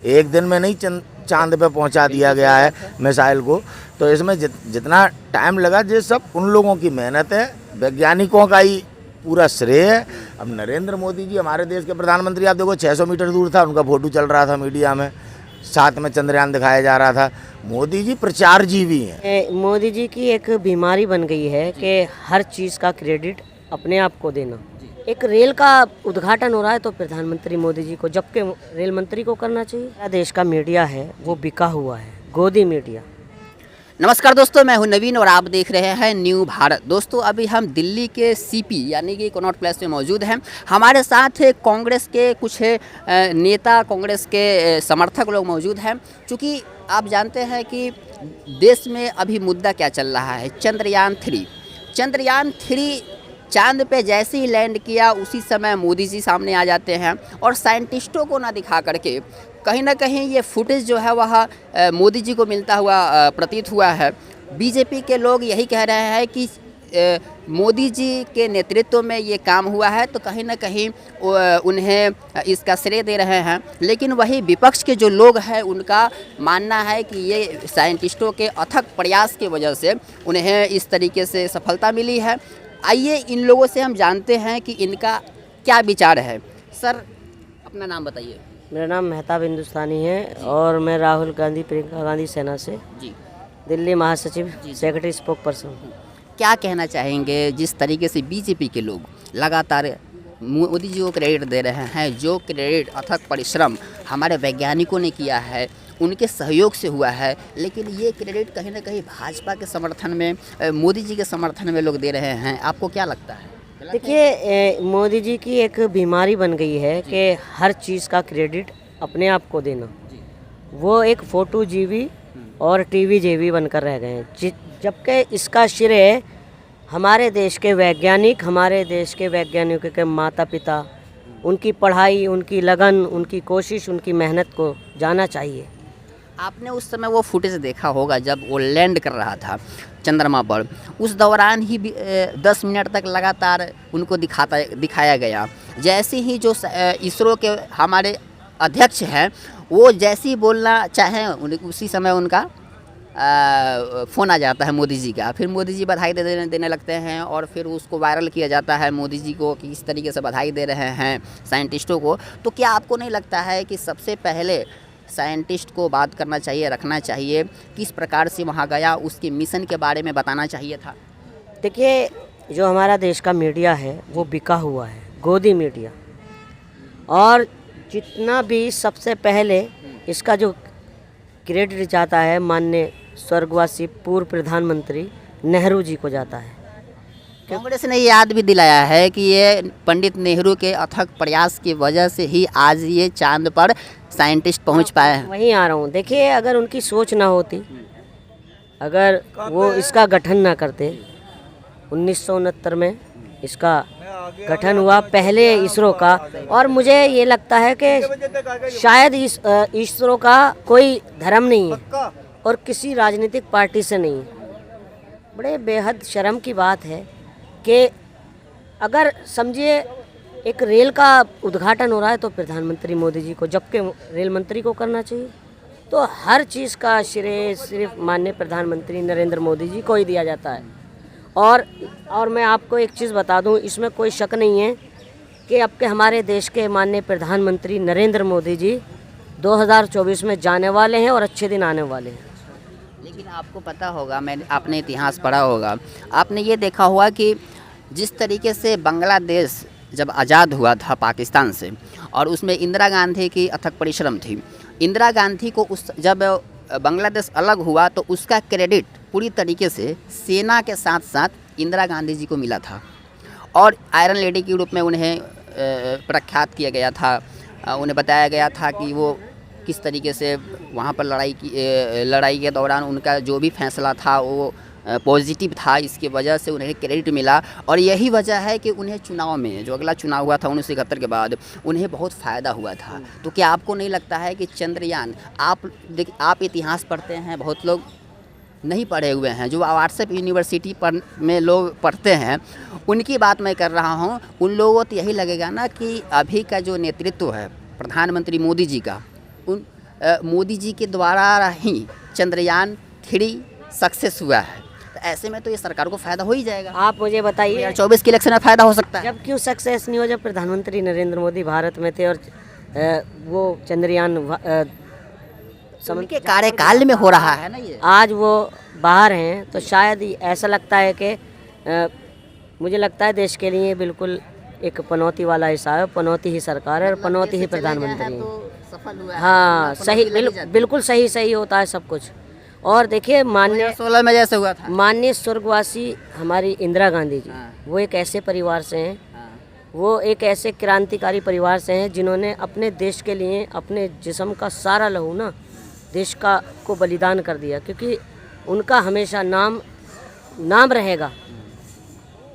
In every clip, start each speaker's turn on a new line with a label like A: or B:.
A: एक दिन में नहीं चांद पे पहुंचा दिया गया है मिसाइल को। तो इसमें जितना टाइम लगा ये सब उन लोगों की मेहनत है, वैज्ञानिकों का ही पूरा श्रेय है। अब नरेंद्र मोदी जी हमारे देश के प्रधानमंत्री, आप देखो 600 मीटर दूर था, उनका फोटो चल रहा था मीडिया में, साथ में चंद्रयान दिखाया जा रहा था। मोदी जी प्रचार जीवी हैं।
B: मोदी जी की एक बीमारी बन गई है कि हर चीज़ का क्रेडिट अपने आप को देना। एक रेल का उद्घाटन हो रहा है तो प्रधानमंत्री मोदी जी को, जबकि रेल मंत्री को करना चाहिए। देश का मीडिया है वो बिका हुआ है, गोदी मीडिया।
C: नमस्कार दोस्तों, मैं हूं नवीन और आप देख रहे हैं न्यू भारत। दोस्तों अभी हम दिल्ली के सीपी यानी कि कनॉट प्लेस में मौजूद हैं। हमारे साथ कांग्रेस के कुछ नेता, कांग्रेस के समर्थक लोग मौजूद हैं। चूँकि आप जानते हैं कि देश में अभी मुद्दा क्या चल रहा है, चंद्रयान 3 चांद पे जैसे ही लैंड किया उसी समय मोदी जी सामने आ जाते हैं और साइंटिस्टों को ना दिखा करके कहीं ना कहीं ये फुटेज जो है वह मोदी जी को मिलता हुआ प्रतीत हुआ है। बीजेपी के लोग यही कह रहे हैं कि मोदी जी के नेतृत्व में ये काम हुआ है, तो कहीं ना कहीं उन्हें इसका श्रेय दे रहे हैं। लेकिन वही विपक्ष के जो लोग हैं उनका मानना है कि ये साइंटिस्टों के अथक प्रयास की वजह से उन्हें इस तरीके से सफलता मिली है। आइए इन लोगों से हम जानते हैं कि इनका क्या विचार है। सर अपना नाम बताइए।
B: मेरा नाम मेहताब हिंदुस्तानी है और मैं राहुल गांधी, प्रियंका गांधी सेना से
C: जी
B: दिल्ली महासचिव, सेक्रेटरी, स्पोक पर्सन।
C: क्या कहना चाहेंगे जिस तरीके से बीजेपी के लोग लगातार मोदी जी को क्रेडिट दे रहे हैं, जो क्रेडिट अथक परिश्रम हमारे वैज्ञानिकों ने किया है, उनके सहयोग से हुआ है, लेकिन ये क्रेडिट कहीं ना कहीं भाजपा के समर्थन में, मोदी जी के समर्थन में लोग दे रहे हैं। आपको क्या लगता है?
B: देखिए, मोदी जी की एक बीमारी बन गई है कि हर चीज़ का क्रेडिट अपने आप को देना। वो एक फोटो जीवी और टीवी जीवी बनकर रह गए हैं, जबकि इसका श्रेय हमारे देश के वैज्ञानिक, हमारे देश के वैज्ञानिकों के माता पिता, उनकी पढ़ाई, उनकी लगन, उनकी कोशिश, उनकी मेहनत को जाना चाहिए।
C: आपने उस समय वो फुटेज देखा होगा जब वो लैंड कर रहा था चंद्रमा पर। उस दौरान ही 10 मिनट तक लगातार उनको दिखाया गया। जैसे ही जो इसरो के हमारे अध्यक्ष हैं वो जैसे ही बोलना चाहें उसी समय उनका फ़ोन आ जाता है मोदी जी का। फिर मोदी जी बधाई देने लगते हैं और फिर उसको वायरल किया जाता है मोदी जी को कि इस तरीके से बधाई दे रहे हैं साइंटिस्टों को। तो क्या आपको नहीं लगता है कि सबसे पहले साइंटिस्ट को बात करना चाहिए, रखना चाहिए, किस प्रकार से वहाँ गया, उसके मिशन के बारे में बताना चाहिए था?
B: देखिए, जो हमारा देश का मीडिया है वो बिका हुआ है, गोदी मीडिया। और जितना भी सबसे पहले इसका जो क्रेडिट जाता है माननीय स्वर्गवासी पूर्व प्रधानमंत्री नेहरू जी को जाता है।
C: कांग्रेस ने याद भी दिलाया है कि ये पंडित नेहरू के अथक प्रयास की वजह से ही आज ये चांद पर साइंटिस्ट पहुंच पाए हैं।
B: वहीं आ रहा हूँ। देखिए, अगर उनकी सोच ना होती, अगर वो इसका गठन ना करते, 1969 में इसका गठन हुआ पहले इसरो का, और मुझे ये लगता है कि शायद इसरो का कोई धर्म नहीं है और किसी राजनीतिक पार्टी से नहीं है। बड़े बेहद शर्म की बात है कि अगर समझिए एक रेल का उद्घाटन हो रहा है तो प्रधानमंत्री मोदी जी को, जबकि रेल मंत्री को करना चाहिए। तो हर चीज़ का श्रेय सिर्फ माननीय प्रधानमंत्री नरेंद्र मोदी जी को ही दिया जाता है। और मैं आपको एक चीज़ बता दूं, इसमें कोई शक नहीं है कि अब के हमारे देश के माननीय प्रधानमंत्री नरेंद्र मोदी जी 2024 में जाने वाले हैं और अच्छे दिन आने वाले हैं।
C: लेकिन आपको पता होगा, आपने इतिहास पढ़ा होगा, आपने ये देखा होगा कि जिस तरीके से बांग्लादेश जब आज़ाद हुआ था पाकिस्तान से, और उसमें इंदिरा गांधी की अथक परिश्रम थी। इंदिरा गांधी को जब बांग्लादेश अलग हुआ तो उसका क्रेडिट पूरी तरीके से सेना के साथ साथ इंदिरा गांधी जी को मिला था और आयरन लेडी के रूप में उन्हें प्रख्यात किया गया था। उन्हें बताया गया था कि वो किस तरीके से वहाँ पर लड़ाई के दौरान उनका जो भी फैसला था वो पॉजिटिव था, इसकी वजह से उन्हें क्रेडिट मिला। और यही वजह है कि उन्हें चुनाव में, जो अगला चुनाव हुआ था 1971 के बाद, उन्हें बहुत फ़ायदा हुआ था। तो क्या आपको नहीं लगता है कि चंद्रयान, आप इतिहास पढ़ते हैं, बहुत लोग नहीं पढ़े हुए हैं, जो व्हाट्सएप यूनिवर्सिटी पर में लोग पढ़ते हैं, उनकी बात मैं कर रहा हूँ। उन लोगों को तो यही लगेगा ना कि अभी का जो नेतृत्व है प्रधानमंत्री मोदी जी का, मोदी जी के द्वारा ही चंद्रयान 3 सक्सेस हुआ है, तो ऐसे में तो ये सरकार को फायदा हो ही जाएगा।
B: आप मुझे बताइए
C: 2024 के इलेक्शन में फायदा हो सकता है।
B: जब क्यों सक्सेस नहीं हो, जब प्रधानमंत्री नरेंद्र मोदी भारत में थे और वो चंद्रयान
C: उनके कार्यकाल में हो रहा है ना ये।
B: आज वो बाहर हैं, तो शायद ऐसा लगता है कि मुझे लगता है देश के लिए बिल्कुल एक पनौती वाला हिसाब है, पनौती ही सरकार है और पनौती ही प्रधानमंत्री है।
C: तो सफल हुआ है।
B: हाँ सही, बिल्कुल सही सही होता है सब कुछ। और देखिए माननीय
C: 2016 में जैसे हुआ था।
B: माननीय स्वर्गवासी हमारी इंदिरा गांधी जी,
C: हाँ।
B: वो एक ऐसे परिवार से हैं,
C: हाँ।
B: वो एक ऐसे क्रांतिकारी परिवार से हैं जिन्होंने अपने देश के लिए अपने जिस्म का सारा लहू ना देश का को बलिदान कर दिया, क्योंकि उनका हमेशा नाम रहेगा।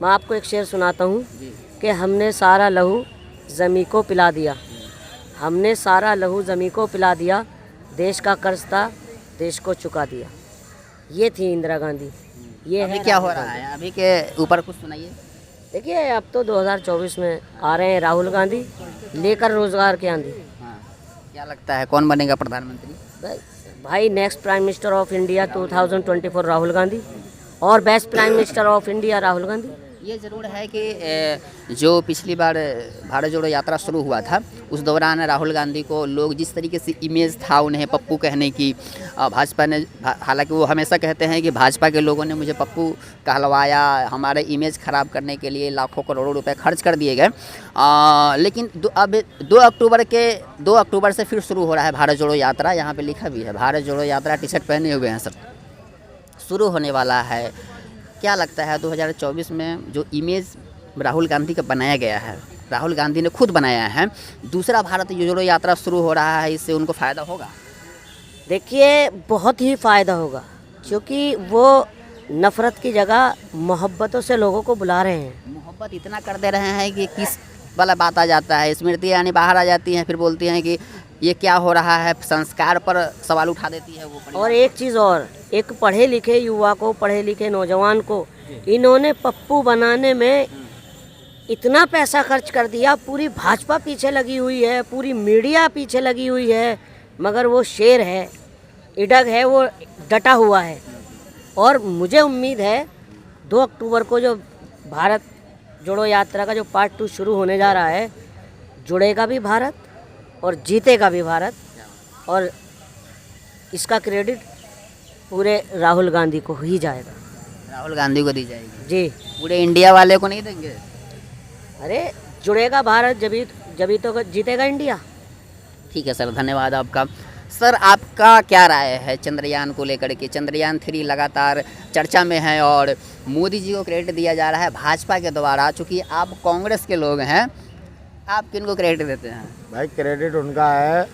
B: मैं आपको एक शेर सुनाता हूँ कि हमने सारा लहू ज़मी को पिला दिया, हमने सारा लहू ज़मी को पिला दिया, देश का कर्ज था देश को चुका दिया। ये थी इंदिरा गांधी। ये
C: अभी
B: है
C: क्या हो रहा है, अभी के ऊपर कुछ सुनाइए।
B: देखिए अब तो 2024 में आ रहे हैं राहुल गांधी, लेकर रोजगार की आंधी।
C: हाँ। क्या लगता है कौन बनेगा प्रधानमंत्री?
B: भाई next prime minister of India 2024 Rahul Gandhi, और best prime minister of India Rahul Gandhi.
C: ये ज़रूर है कि जो पिछली बार भारत जोड़ो यात्रा शुरू हुआ था, उस दौरान राहुल गांधी को लोग जिस तरीके से इमेज था उन्हें पप्पू कहने की, भाजपा ने, हालांकि वो हमेशा कहते हैं कि भाजपा के लोगों ने मुझे पप्पू कहलवाया, हमारे इमेज ख़राब करने के लिए लाखों करोड़ों रुपए खर्च कर दिए गए। लेकिन अब 2 अक्टूबर से फिर शुरू हो रहा है भारत जोड़ो यात्रा। यहाँ पर लिखा भी है भारत जोड़ो यात्रा, टी शर्ट पहने हुए हैं सब, शुरू होने वाला है। क्या लगता है 2024 में जो इमेज राहुल गांधी का बनाया गया है, राहुल गांधी ने खुद बनाया है, दूसरा भारत जोड़ो यात्रा शुरू हो रहा है, इससे उनको फ़ायदा होगा?
B: देखिए बहुत ही फ़ायदा होगा, क्योंकि वो नफ़रत की जगह मोहब्बतों से लोगों को बुला रहे हैं।
C: मोहब्बत इतना कर दे रहे हैं कि किस वाला बात आ जाता है, स्मृति यानी बाहर आ जाती हैं, फिर बोलती हैं कि ये क्या हो रहा है, संस्कार पर सवाल उठा देती है वो।
B: और एक चीज़ और, एक पढ़े लिखे युवा को, पढ़े लिखे नौजवान को इन्होंने पप्पू बनाने में इतना पैसा खर्च कर दिया। पूरी भाजपा पीछे लगी हुई है, पूरी मीडिया पीछे लगी हुई है, मगर वो शेर है, इडग है, वो डटा हुआ है। और मुझे उम्मीद है 2 अक्टूबर को जो भारत जोड़ो यात्रा का जो पार्ट 2 शुरू होने जा रहा है, जुड़ेगा भी भारत और जीतेगा भी भारत, और इसका क्रेडिट पूरे राहुल गांधी को ही जाएगा।
C: राहुल गांधी को दी जाएगी
B: जी,
C: पूरे इंडिया वाले को नहीं देंगे?
B: अरे जुड़ेगा भारत जभी तो जीतेगा इंडिया।
C: ठीक है सर, धन्यवाद आपका। सर आपका क्या राय है चंद्रयान को लेकर के? चंद्रयान 3 लगातार चर्चा में है और मोदी जी को क्रेडिट दिया जा रहा है भाजपा के द्वारा। चूँकि आप कांग्रेस के लोग हैं, आप किन को क्रेडिट देते हैं?
A: भाई क्रेडिट उनका है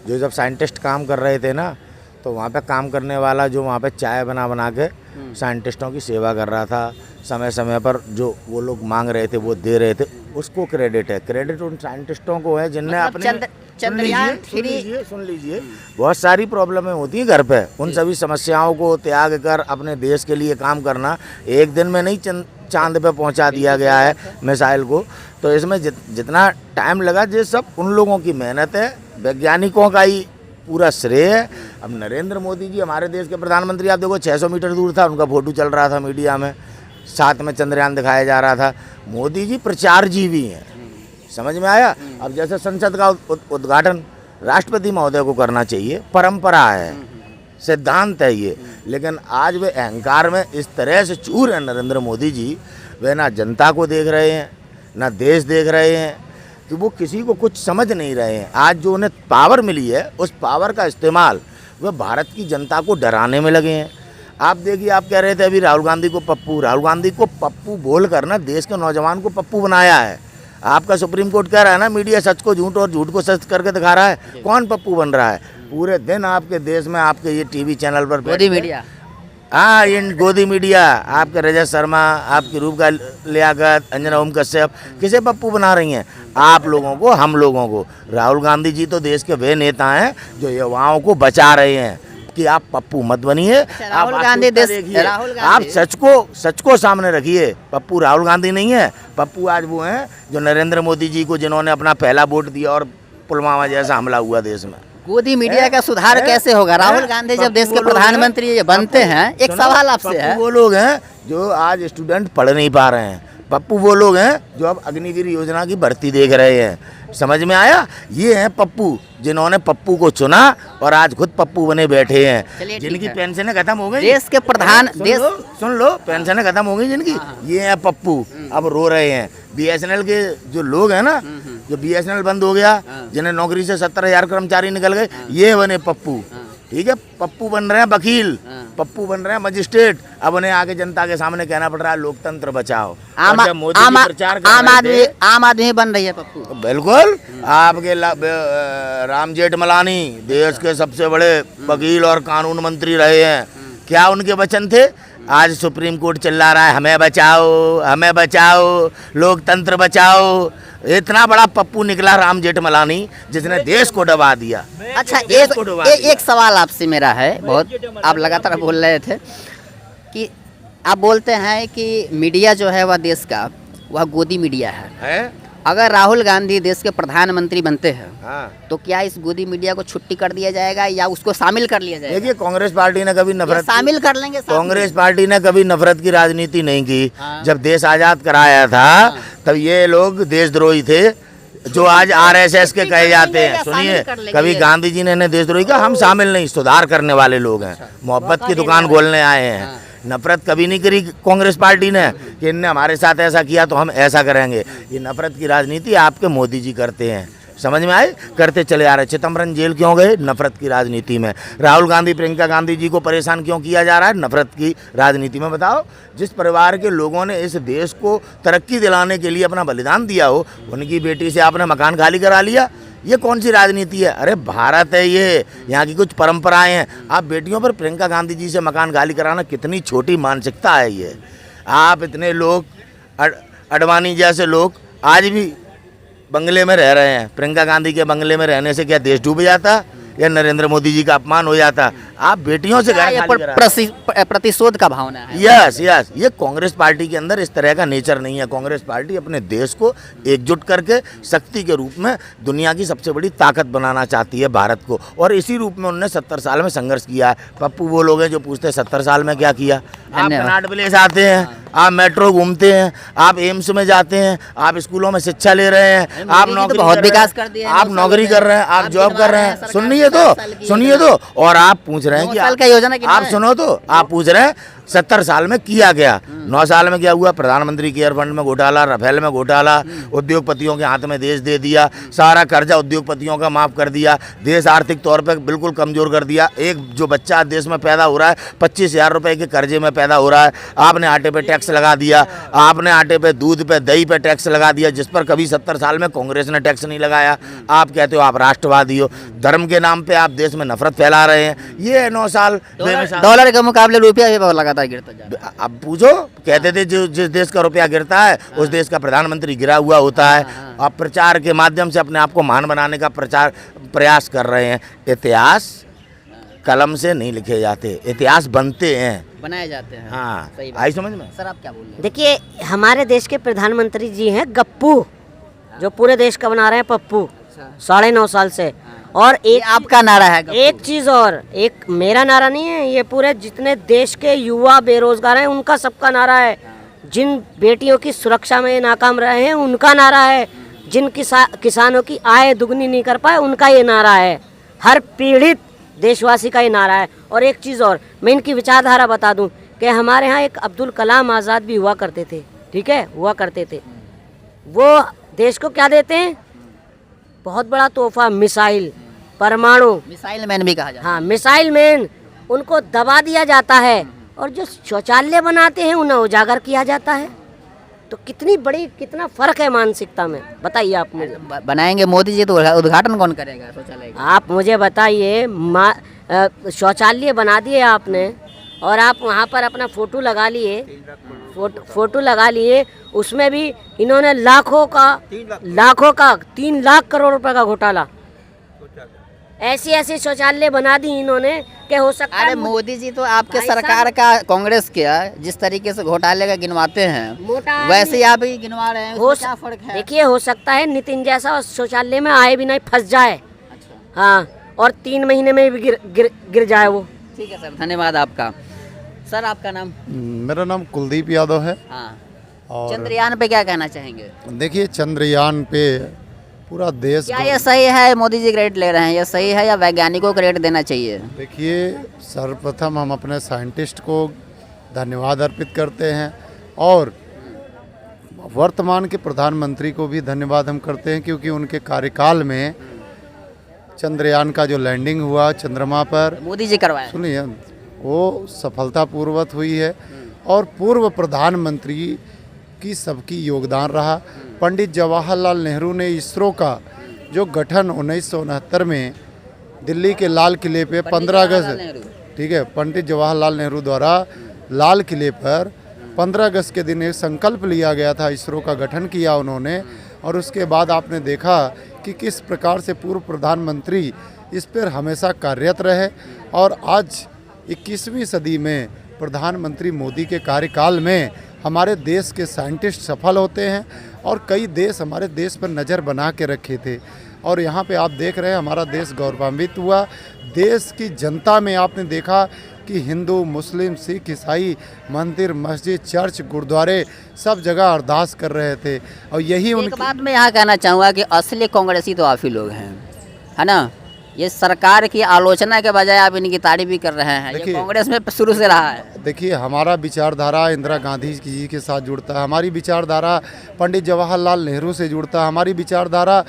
A: जो जब साइंटिस्ट काम कर रहे थे ना, तो वहाँ पे काम करने वाला जो वहाँ पे चाय बना बना के साइंटिस्टों की सेवा कर रहा था, समय समय पर जो वो लोग मांग रहे थे वो दे रहे थे, उसको क्रेडिट है। क्रेडिट उन साइंटिस्टों को है जिनने अपने
C: चंद्रयान
A: सुन लीजिए बहुत सारी प्रॉब्लमें होती हैं घर पे, उन सभी समस्याओं को त्याग कर अपने देश के लिए काम करना। एक दिन में नहीं चांद पे पहुंचा दिया गया है मिसाइल को, तो इसमें जितना टाइम लगा ये सब उन लोगों की मेहनत है, वैज्ञानिकों का ही पूरा श्रेय है। अब नरेंद्र मोदी जी हमारे देश के प्रधानमंत्री, आप देखो 600 मीटर दूर था, उनका फोटो चल रहा था मीडिया में, साथ में चंद्रयान दिखाया जा रहा था। मोदी जी प्रचार जीवी हैं, समझ में आया? अब जैसे संसद का उद्घाटन राष्ट्रपति महोदय को करना चाहिए, परंपरा है, सिद्धांत है ये, लेकिन आज वे अहंकार में इस तरह से चूर हैं नरेंद्र मोदी जी, वे ना जनता को देख रहे हैं ना देश देख रहे हैं, कि वो किसी को कुछ समझ नहीं रहे हैं। आज जो उन्हें पावर मिली है, उस पावर का इस्तेमाल वे भारत की जनता को डराने में लगे हैं। आप देखिए, आप कह रहे थे अभी राहुल गांधी को पप्पू बोल कर ना देश के नौजवान को पप्पू बनाया है। आपका सुप्रीम कोर्ट कह रहा है ना, मीडिया सच को झूठ और झूठ को सच करके दिखा रहा है। कौन पप्पू बन रहा है? पूरे दिन आपके देश में आपके ये टीवी चैनल पर
C: गोदी मीडिया,
A: हाँ, इन गोदी मीडिया, आपके रजत शर्मा, आपकी रूपका लियाकत, अंजना ओम कश्यप, किसे पप्पू बना रही हैं? आप लोगों को, हम लोगों को। राहुल गांधी जी तो देश के वे नेता हैं जो युवाओं को बचा रहे हैं कि आप पप्पू मत बनिए।
C: राहुल गांधी
A: आप सच को सामने रखिए। पप्पू राहुल गांधी नहीं है, पप्पू आज वो हैं जो नरेंद्र मोदी जी को, जिन्होंने अपना पहला वोट दिया और पुलवामा जैसा हमला हुआ देश में।
C: गोदी मीडिया का सुधार कैसे होगा? राहुल गांधी जब देश के प्रधानमंत्री बनते हैं, एक सवाल आपसे है।
A: वो लोग हैं जो आज स्टूडेंट पढ़ नहीं पा रहे हैं, पप्पू वो लोग हैं जो अब अग्निवीर योजना की भर्ती देख रहे हैं। समझ में आया? ये हैं पप्पू जिन्होंने पप्पू को चुना और आज खुद पप्पू बने बैठे हैं,
C: चलिए ठीक
A: जिनकी
C: है।
A: पेंशनें खत्म हो गई।
C: देश के प्रधान
A: सुन लो पेंशनें खत्म हो गई जिनकी, ये हैं पप्पू, अब रो रहे हैं। बीएसएनएल के जो लोग हैं ना, जो बीएसएनएल बंद हो गया, जिन्हें नौकरी से 70,000 कर्मचारी निकल गए, ये बने पप्पू। ठीक है, पप्पू बन रहे हैं वकील, पप्पू बन रहे हैं मजिस्ट्रेट। अब उन्हें आगे जनता के सामने कहना पड़ रहा है लोकतंत्र बचाओ।
C: आम
A: और जब मोदी जी प्रचार कर
C: आम
A: रहे
C: आदमी
A: थे,
C: आम आदमी बन रही है पप्पू।
A: बिल्कुल आपके राम जेठमलानी देश के सबसे बड़े वकील और कानून मंत्री रहे हैं। क्या उनके वचन थे? आज सुप्रीम कोर्ट चिल्ला रहा है हमें बचाओ, हमें बचाओ, लोकतंत्र बचाओ। इतना बड़ा पप्पू निकला राम जेठमलानी जिसने देश को दबा दिया।
C: अच्छा,
A: देश को डुबा दिया।
C: एक सवाल आपसे मेरा है, बहुत आप लगातार बोल रहे थे कि आप बोलते हैं कि मीडिया जो है वह देश का वह गोदी मीडिया है। अगर राहुल गांधी देश के प्रधानमंत्री बनते हैं,
A: हाँ।
C: तो क्या इस गोदी मीडिया को छुट्टी कर दिया जाएगा या उसको शामिल कर लिया जाएगा?
A: देखिए कांग्रेस पार्टी ने कभी
C: या
A: नफरत
C: शामिल कर लेंगे साथ में?
A: कांग्रेस पार्टी ने कभी नफरत की राजनीति नहीं की।
C: हाँ।
A: जब देश आजाद कराया था तब ये लोग देशद्रोही थे जो आज आरएसएस के कहे जाते हैं। सुनिए, कभी गांधी जी ने इन्हें देशद्रोही कहा? हम शामिल नहीं, सुधार करने वाले लोग हैं, मोहब्बत की दुकान खोलने आए हैं। नफरत कभी नहीं करी कांग्रेस पार्टी ने कि इनने हमारे साथ ऐसा किया तो हम ऐसा करेंगे। ये नफरत की राजनीति आपके मोदी जी करते हैं। समझ में आए? करते चले आ रहे। चिदम्बरम जेल क्यों गए? नफरत की राजनीति में। राहुल गांधी प्रियंका गांधी जी को परेशान क्यों किया जा रहा है? नफरत की राजनीति में। बताओ, जिस परिवार के लोगों ने इस देश को तरक्की दिलाने के लिए अपना बलिदान दिया हो, उनकी बेटी से आपने मकान खाली करा लिया। ये कौन सी राजनीति है? अरे भारत है ये, यहाँ की कुछ परंपराएं हैं। आप बेटियों पर प्रियंका गांधी जी से मकान खाली कराना कितनी छोटी मानसिकता है ये। आप इतने लोग अडवाणी जैसे लोग आज भी बंगले में रह रहे हैं। प्रियंका गांधी के बंगले में रहने से क्या देश डूब जाता या नरेंद्र मोदी जी का अपमान हो जाता? आप बेटियों से घर खाली करा।
C: प्रतिशोध का भावना है।
A: यस, ये कांग्रेस पार्टी के अंदर इस तरह का नेचर नहीं है। कांग्रेस पार्टी अपने देश को एकजुट करके शक्ति के रूप में दुनिया की सबसे बड़ी ताकत बनाना चाहती है भारत को, और इसी रूप में उन्होंने 70 साल में संघर्ष किया है। पप्पू वो लोग हैं जो पूछते हैं 70 साल में क्या किया। आप कनाट प्लेस आते हैं, आप मेट्रो घूमते हैं, आप एम्स में जाते हैं, आप स्कूलों में शिक्षा ले रहे हैं, आप नौकरी
C: बहुत विकास कर दिया है,
A: आप नौकरी कर रहे हैं, आप जॉब कर रहे हैं। सुनिए तो, और आप पूछ रहे हैं कि
C: साल का योजना कितना
A: आप
C: है?
A: सुनो तो, आप पूछ रहे हैं 70 साल में किया गया। 9 साल में क्या हुआ? प्रधानमंत्री केयर फंड में घोटाला, राफेल में घोटाला, उद्योगपतियों के हाथ में देश दे दिया, सारा कर्जा उद्योगपतियों का माफ कर दिया, देश आर्थिक तौर पर बिल्कुल कमजोर कर दिया। एक जो बच्चा देश में पैदा हो रहा है 25,000 रुपए के कर्जे में पैदा हो रहा है। आपने आटे पे टैक्स लगा दिया, आपने आटे पे, दूध पे, दही पे टैक्स लगा दिया, जिस पर कभी 70 साल में कांग्रेस ने टैक्स नहीं लगाया। आप कहते हो आप राष्ट्रवादी हो। धर्म के नाम पे आप देश में नफरत फैला रहे हैं। ये 9 साल
C: डॉलर के मुकाबले रुपया भी बहुत लगातार गिरता जा रहा है।
A: अब पूछो, कहते थे जो जिस देश का रुपया गिरता है उस देश का प्रधानमंत्री गिरा हुआ होता है। आप प्रचार के माध्यम से अपने आप को महान बनाने का प्रयास कर रहे हैं। इतिहास कलम से नहीं लिखे जाते, इतिहास बनते हैं,
C: बनाए जाते हैं।
A: हाँ,
C: सही बात।
A: आई समझ में?
C: सर आप क्या बोल रहे हैं?
B: देखिए, हमारे देश के प्रधानमंत्री जी हैं गप्पू, जो पूरे देश का बना रहे हैं पप्पू 9.5 साल से। और
C: ये
B: एक
C: आपका नारा है गप्पू।
B: एक चीज़ और, एक मेरा नारा नहीं है, ये पूरे जितने देश के युवा बेरोजगार हैं उनका सबका नारा है। जिन बेटियों की सुरक्षा में नाकाम रहे हैं उनका नारा है। जिन किसानों की आय दुगनी नहीं कर पाए उनका ये नारा है। हर पीड़ित देशवासी का ये नारा है। और एक चीज़ और, मैं इनकी विचारधारा बता दूं कि हमारे यहाँ एक अब्दुल कलाम आज़ाद भी हुआ करते थे। ठीक है, हुआ करते थे। वो देश को क्या देते हैं? बहुत बड़ा तोहफा, मिसाइल, परमाणु।
C: मिसाइल मैन भी कहा जाता है।
B: हाँ, मिसाइल मैन। उनको दबा दिया जाता है और जो शौचालय बनाते हैं उन्हें उजागर किया जाता है। तो कितना फर्क है मानसिकता में, बताइए आप मुझे।
C: बनाएंगे मोदी जी तो उद्घाटन कौन करेगा शौचालय का?
B: आप मुझे बताइए, शौचालय बना दिए आपने और आप वहाँ पर अपना फोटो लगा लिए, फोटो लगा लिए, उसमें भी इन्होंने लाखों का 3 लाख करोड़ रुपए का घोटाला, ऐसी शौचालय बना दी इन्होंने कि हो सकता है।
C: अरे मोदी जी तो आपके सरकार का, कांग्रेस के जिस तरीके से घोटाले का गिनवाते हैं वैसे ही आप ही गिनवा रहे हैं। क्या फर्क है?
B: देखिए, हो सकता है नितिन जैसा शौचालय में आए भी नहीं, फंस जाए। हाँ, और 3 महीने में भी गिर जाए वो।
C: ठीक है सर, धन्यवाद आपका। सर आपका नाम?
D: मेरा नाम कुलदीप यादव है।
C: हाँ,
D: और
C: चंद्रयान पे क्या कहना चाहेंगे?
D: देखिए, चंद्रयान पे पूरा देश
C: क्या ये सही है, मोदी जी क्रेडिट ले रहे हैं, ये सही है या वैज्ञानिकों को क्रेडिट देना चाहिए?
D: देखिए, सर्वप्रथम हम अपने साइंटिस्ट को धन्यवाद अर्पित करते हैं और वर्तमान के प्रधानमंत्री को भी धन्यवाद हम करते हैं, क्योंकि उनके कार्यकाल में चंद्रयान का जो लैंडिंग हुआ चंद्रमा पर,
C: मोदी जी करवाए।
D: सुनिए, वो सफलतापूर्वक हुई है और पूर्व प्रधानमंत्री की सबकी योगदान रहा। पंडित जवाहरलाल नेहरू ने इसरो का जो गठन 1969 में दिल्ली के लाल किले पे 15 अगस्त, ठीक है, पंडित जवाहरलाल नेहरू द्वारा लाल किले पर 15 अगस्त के दिन एक संकल्प लिया गया था, इसरो का गठन किया उन्होंने। और उसके बाद आपने देखा कि किस प्रकार से पूर्व प्रधानमंत्री इस पर हमेशा कार्यरत रहे और आज 21वीं सदी में प्रधानमंत्री मोदी के कार्यकाल में हमारे देश के साइंटिस्ट सफल होते हैं और कई देश हमारे देश पर नज़र बना के रखे थे। और यहाँ पे आप देख रहे हैं हमारा देश गौरवान्वित हुआ। देश की जनता में आपने देखा कि हिंदू, मुस्लिम, सिख, ईसाई मंदिर, मस्जिद, चर्च, गुरुद्वारे सब जगह अरदास कर रहे थे। और यही
C: एक
D: उनकी
C: बात मैं यहाँ कहना चाहूँगा कि असली कांग्रेसी तो आप ही लोग हैं, है ना? ये सरकार की आलोचना के बजाय आप इनकी तारीफ भी कर रहे हैं। ये कांग्रेस में शुरू से रहा है।
D: देखिए, हमारा विचारधारा इंदिरा गांधी जी के साथ जुड़ता है, हमारी विचारधारा पंडित जवाहरलाल नेहरू से जुड़ता है, हमारी विचारधारा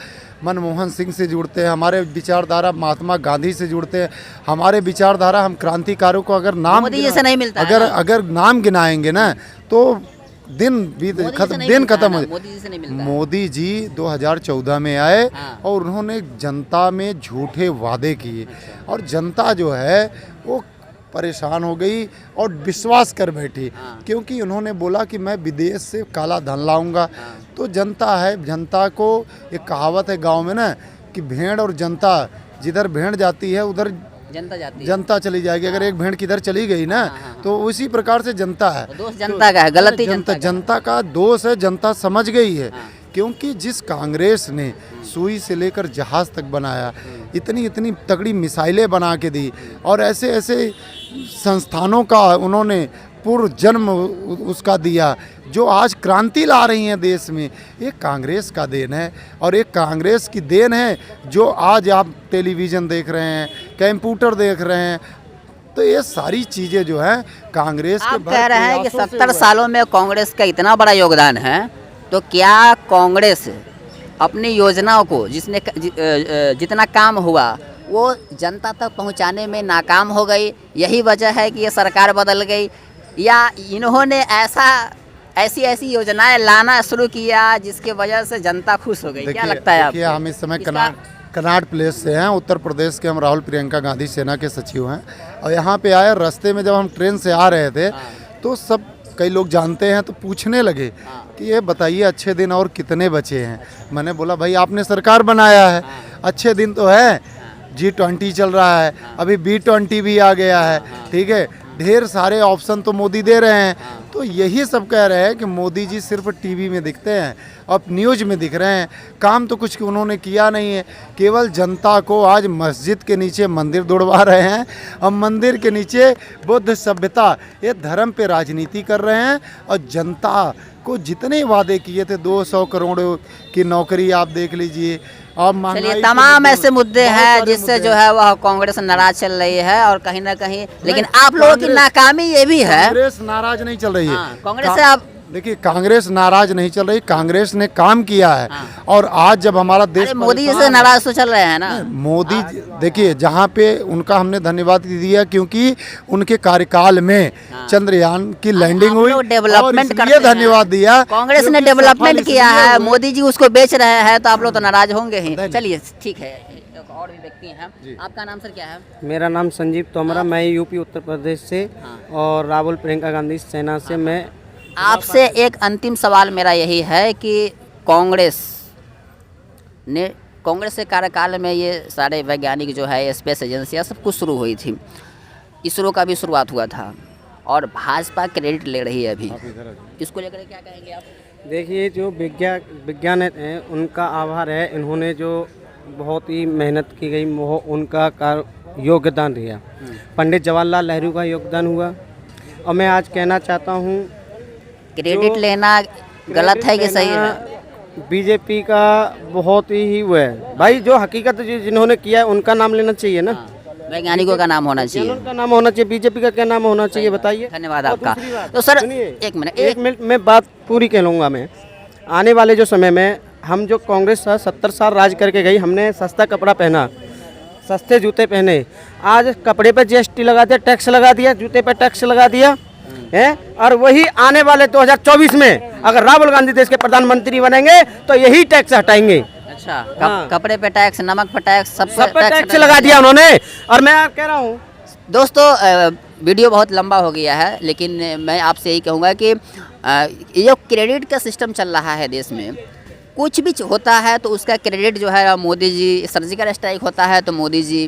D: मनमोहन सिंह से जुड़ते हैं, हमारे विचारधारा महात्मा गांधी से जुड़ते हैं, हमारे विचारधारा हम क्रांतिकारों को अगर नाम
C: मोदी जी से नहीं मिलता है
D: अगर नाम गिनाएंगे ना तो दिन खत्म हो।
C: मोदी जी से नहीं मिलता है।
D: मोदी जी 2014 में आए
C: हाँ।
D: और उन्होंने जनता में झूठे वादे किए और जनता जो है वो परेशान हो गई और विश्वास कर बैठी, क्योंकि उन्होंने बोला कि मैं विदेश से काला धन लाऊंगा। तो जनता है, जनता को एक कहावत है गांव में ना कि भेड़ और जनता, जिधर भेड़ जाती है उधर
C: जनता जाती है,
D: जनता चली जाएगी। अगर एक भेड़ किधर चली गई ना तो उसी प्रकार से जनता है।
C: दोष जनता का है, गलती
D: जनता का दोष है, जनता समझ गई है। क्योंकि जिस कांग्रेस ने सुई से लेकर जहाज तक बनाया, इतनी तगड़ी मिसाइलें बना के दी और ऐसे ऐसे संस्थानों का उन्होंने पूर्व जन्म उसका दिया जो आज क्रांति ला रही हैं देश में, ये कांग्रेस का देन है। और एक कांग्रेस की देन है जो आज आप टेलीविज़न देख रहे हैं, कंप्यूटर देख रहे हैं, तो ये सारी चीज़ें जो हैं कांग्रेस के
C: आप कह रहे हैं कि 70 सालों में कांग्रेस का इतना बड़ा योगदान है, तो क्या कांग्रेस अपनी योजनाओं को जितना काम हुआ वो जनता तक पहुंचाने में नाकाम हो गई? यही वजह है कि ये सरकार बदल गई, या इन्होंने ऐसी योजनाएं लाना शुरू किया जिसके वजह से जनता खुश हो गई? क्या लगता है आपको?
D: हम इस समय कनाट प्लेस से हैं, उत्तर प्रदेश के। हम राहुल प्रियंका गांधी सेना के सचिव हैं और यहाँ पे आए, रास्ते में जब हम ट्रेन से आ रहे थे तो सब कई लोग जानते हैं तो पूछने लगे कि ये बताइए अच्छे दिन और कितने बचे हैं। मैंने बोला भाई आपने सरकार बनाया है, अच्छे दिन तो है, G20 चल रहा है, अभी B20 भी आ गया है, ठीक है, ढेर सारे ऑप्शन तो मोदी दे रहे हैं। तो यही सब कह रहे हैं कि मोदी जी सिर्फ टीवी में दिखते हैं और न्यूज़ में दिख रहे हैं, काम तो कुछ उन्होंने किया नहीं है। केवल जनता को आज मस्जिद के नीचे मंदिर दौड़वा रहे हैं और मंदिर के नीचे बुद्ध सभ्यता, ये धर्म पे राजनीति कर रहे हैं। और जनता को जितने वादे किए थे, 200 करोड़ की नौकरी आप देख लीजिए,
C: चलिए तमाम ऐसे मुद्दे हैं जिससे जो है वह कांग्रेस नाराज चल रही है और कहीं ना कहीं, लेकिन आप लोगों की नाकामी ये भी है।
D: कांग्रेस नाराज नहीं चल रही है,
C: कांग्रेस से आप
D: देखिए, कांग्रेस नाराज नहीं चल रही, कांग्रेस ने काम किया है। और आज जब हमारा देश
C: मोदी जी से नाराज तो चल रहे हैं ना।
D: मोदी देखिए, जहाँ पे उनका हमने धन्यवाद दिया क्योंकि उनके कार्यकाल में चंद्रयान की लैंडिंग हुई,
C: डेवलपमेंट
D: ये धन्यवाद दिया।
C: कांग्रेस ने डेवलपमेंट किया है, मोदी जी उसको बेच रहे हैं, तो आप लोग तो नाराज होंगे ही। चलिए ठीक है, और भी व्यक्ति हैं। आपका नाम सर क्या है?
E: मेरा नाम संजीव तोमरा, मैं यूपी उत्तर प्रदेश से और राहुल प्रियंका गांधी सेना से। मैं
C: आपसे एक अंतिम सवाल मेरा यही है कि कांग्रेस के कार्यकाल में ये सारे वैज्ञानिक जो है, स्पेस एजेंसियाँ सब कुछ शुरू हुई थी, इसरो का भी शुरुआत हुआ था और भाजपा क्रेडिट ले रही है अभी, इसको लेकर क्या कहेंगे आप?
E: देखिए, जो विज्ञान है उनका आभार है, इन्होंने जो बहुत ही मेहनत की गई, उनका योगदान रहा। पंडित जवाहरलाल नेहरू का योगदान हुआ। और मैं आज कहना चाहता हूँ,
C: क्रेडिट लेना गलत है कि सही है?
E: बीजेपी का बहुत ही वो है भाई, जो हकीकत जिन्होंने किया है उनका नाम लेना चाहिए ना,
C: वैज्ञानिकों का नाम होना चाहिए।
E: उनका नाम होना चाहिए। बीजेपी का क्या नाम होना चाहिए बताइए।
C: धन्यवाद
E: और
C: आपका।
E: दूसरी बात,
C: तो सर
E: सुनिए,
C: एक मिनट
E: एक मिनट में बात पूरी कह लूँगा मैं। आने वाले जो समय में हम जो कांग्रेस 70 साल राज करके गई, हमने सस्ता कपड़ा पहना, सस्ते जूते पहने, आज कपड़े पे जीएसटी लगा दिया, टैक्स लगा दिया, जूते पे टैक्स लगा दिया है। और वही आने वाले 2024 में अगर राहुल गांधी देश के प्रधानमंत्री बनेंगे तो यही टैक्स हटाएंगे।
C: अच्छा,
E: हाँ।
C: कपड़े पे टैक्स, नमक पे टैक्स, सब
E: पे टैक्स लगा दिया उन्होंने। और मैं कह रहा हूँ
C: दोस्तों, वीडियो बहुत लंबा हो गया है, लेकिन मैं आपसे यही कहूँगा कि ये जो क्रेडिट का सिस्टम चल रहा है देश में, कुछ भी होता है तो उसका क्रेडिट जो है मोदी जी, सर्जिकल स्ट्राइक होता है तो मोदी जी,